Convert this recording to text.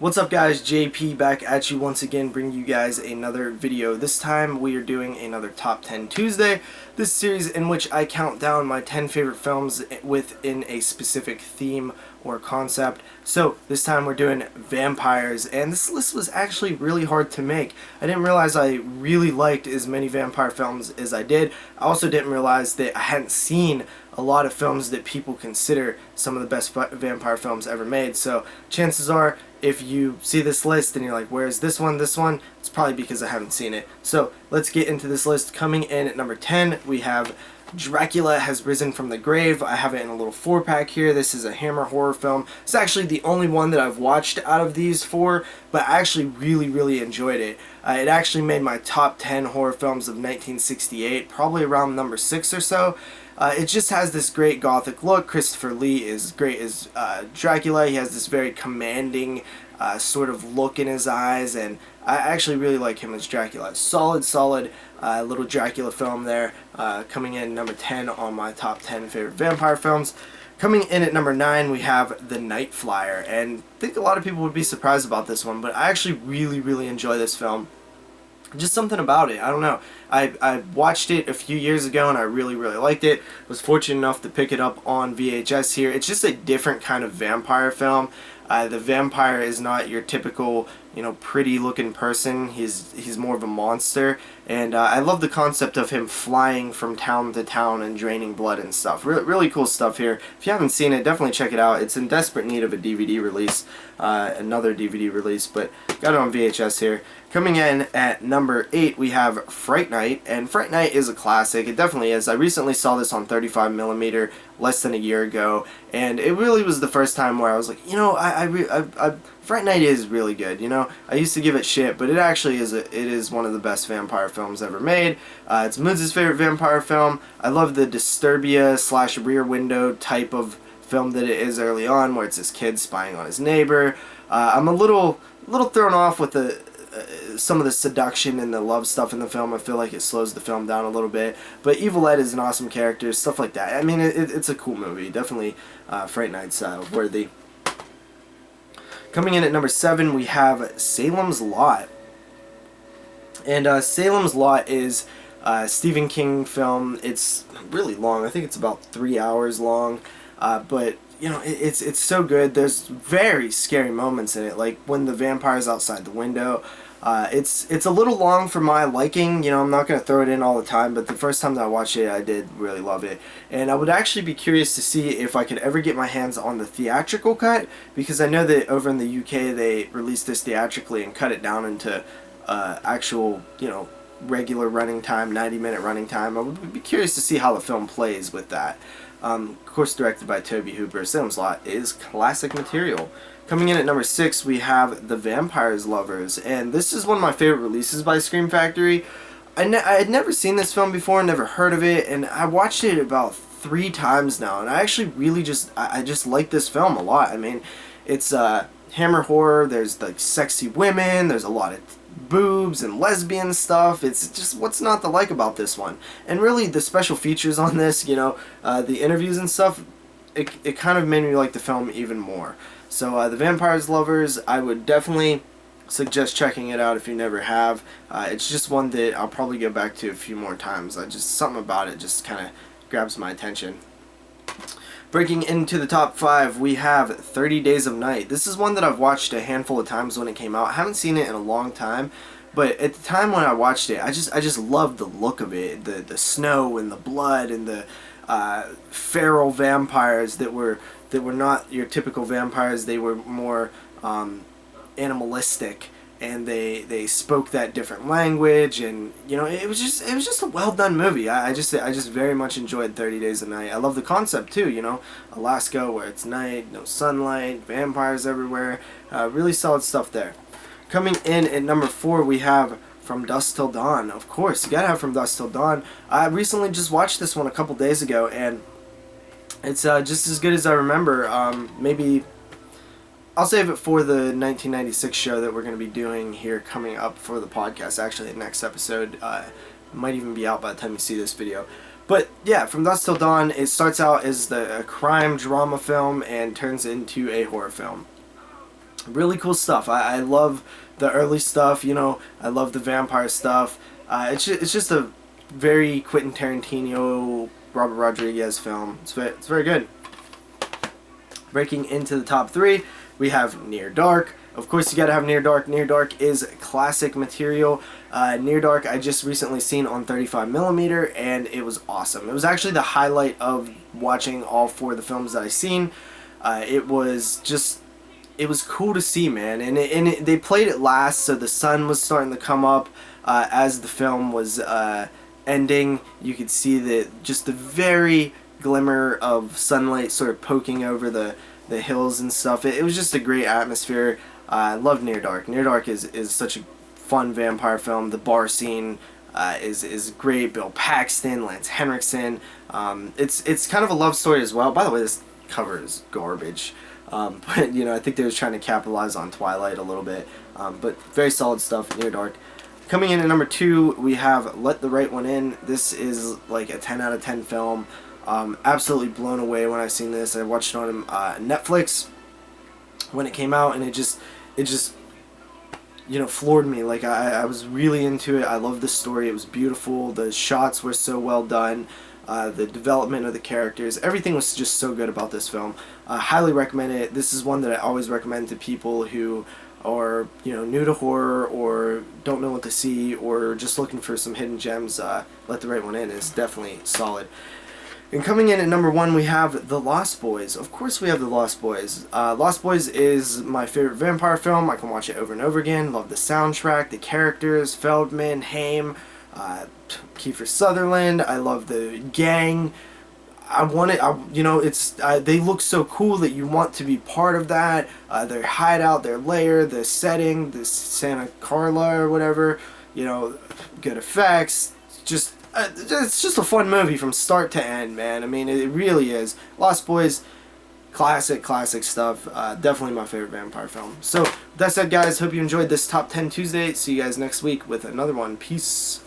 What's up guys, JP back at you once again, bringing you guys another video. This time we are doing another Top 10 Tuesday. This series in which I count down my 10 favorite films within a specific theme or concept. So this time we're doing vampires, and this list was actually really hard to make. I didn't realize I really liked as many vampire films as I did. I also didn't realize that I hadn't seen a lot of films that people consider some of the best vampire films ever made. So chances are, if you see this list and you're like, where's this one, it's probably because I haven't seen it. So let's get into this list. Coming in at number 10, we have Dracula Has Risen from the Grave. I have it in a little 4-pack here. This is a Hammer horror film. It's actually the only one that I've watched out of these 4, but I actually really enjoyed it. It actually made my top 10 horror films of 1968, probably around number 6 or so. It just has this great gothic look. Christopher Lee is great as Dracula. He has this very commanding sort of look in his eyes, and I actually really like him as Dracula. Solid little Dracula film there, coming in number 10 on my top 10 favorite vampire films. Coming in at number 9, we have The Nightflyer, and I think a lot of people would be surprised about this one, but I actually really enjoy this film. Just something about it. I don't know. I watched it a few years ago and I really liked it. Was fortunate enough to pick it up on VHS here. It's just a different kind of vampire film. The vampire is not your typical, pretty looking person. He's more of a monster, and I love the concept of him flying from town to town and draining blood and stuff. Really cool stuff here. If you haven't seen it, definitely check it out. It's in desperate need of a DVD release, another DVD release, but got it on VHS here. Coming in at number 8, we have Fright Night, and Fright Night is a classic. It definitely is. I recently saw this on 35mm less than a year ago, and it really was the first time where I was like, Fright Night is really good. I used to give it shit, but it actually is. It is one of the best vampire films ever made. It's Moods' favorite vampire film. I love the Disturbia / Rear Window type of film that it is early on, where it's this kid spying on his neighbor. I'm a little thrown off with some of the seduction and the love stuff in the film. I feel like it slows the film down a little bit, but Evil Ed is an awesome character, stuff like that. I mean, it's a cool movie. Definitely Fright Night's worthy. Coming in at number 7, we have Salem's Lot. And Salem's Lot is a Stephen King film. It's really long. I think it's about 3 hours long, but it's so good. There's very scary moments in it, like when the vampire's outside the window. It's a little long for my liking. I'm not going to throw it in all the time, but the first time that I watched it, I did really love it. And I would actually be curious to see if I could ever get my hands on the theatrical cut, because I know that over in the UK they released this theatrically and cut it down into actual, regular running time, 90-minute running time. I would be curious to see how the film plays with that. Of course, directed by Tobe Hooper. Salems Lot is classic material. Coming in at number 6, we have The Vampire's Lovers, and this is one of my favorite releases by Scream Factory. I had never seen this film before, never heard of it, and I watched it about 3 times now, and I actually really just like this film a lot. I mean, it's Hammer horror. There's like sexy women. There's a lot of boobs and lesbian stuff. It's just, what's not to like about this one? And really, the special features on this, the interviews and stuff, it kind of made me like the film even more. So The Vampire's Lovers, I would definitely suggest checking it out if you never have. It's just one that I'll probably go back to a few more times. Something about it just kind of grabs my attention. Breaking into the top 5, we have 30 Days of Night. This is one that I've watched a handful of times when it came out. I haven't seen it in a long time, but at the time when I watched it, I just loved the look of it. The snow and the blood and the feral vampires that were not your typical vampires. They were more animalistic, and they spoke that different language, and it was just a well done movie. I just very much enjoyed 30 Days of Night. I love the concept too. Alaska where it's night, no sunlight, vampires everywhere. Really solid stuff there. Coming in at number 4, we have From Dusk Till Dawn. Of course, you gotta have From Dusk Till Dawn. I recently just watched this one a couple days ago, and it's just as good as I remember. Maybe I'll save it for the 1996 show that we're going to be doing here coming up for the podcast. Actually, the next episode might even be out by the time you see this video. But yeah, From Dusk Till Dawn, it starts out as a crime drama film and turns into a horror film. Really cool stuff. I love the early stuff, you know, I love the vampire stuff. It's just a very Quentin Tarantino, Robert Rodriguez film. It's very good. Breaking into the top 3, we have Near Dark. Of course, you gotta have Near Dark. Near Dark is classic material. Near Dark I just recently seen on 35mm, and it was awesome. It was actually the highlight of watching all 4 of the films that I seen. It was cool to see, man. And they played it last, so the sun was starting to come up as the film was ending. You could see just the very glimmer of sunlight sort of poking over the hills and stuff. It was just a great atmosphere. I love Near Dark. Near Dark is such a fun vampire film. The bar scene is great. Bill Paxton, Lance Henriksen. It's kind of a love story as well. By the way, this cover is garbage. But you know, I think they was trying to capitalize on Twilight a little bit. But very solid stuff. Near Dark. Coming in at number 2, we have Let the Right One In. This is like a 10 out of 10 film. Absolutely blown away when I seen this. I watched it on Netflix when it came out, and it just you know, floored me. Like I was really into it. I loved the story. It was beautiful. The shots were so well done. The development of the characters, everything was just so good about this film. Highly recommend it. This is one that I always recommend to people who are, you know, new to horror or don't know what to see or just looking for some hidden gems. Let the Right One In is definitely solid. And coming in at number 1, we have The Lost Boys. Of course we have The Lost Boys. Lost Boys is my favorite vampire film. I can watch it over and over again. Love the soundtrack, the characters, Feldman, Haim, Kiefer Sutherland. I love the gang. I want it. You know, they look so cool that you want to be part of that. Their hideout, their lair, the setting, the Santa Carla or whatever. You know, good effects. It's just a fun movie from start to end, man. I mean, it really is. Lost Boys, classic stuff. Definitely my favorite vampire film. So, with that said, guys, hope you enjoyed this Top 10 Tuesday. See you guys next week with another one. Peace.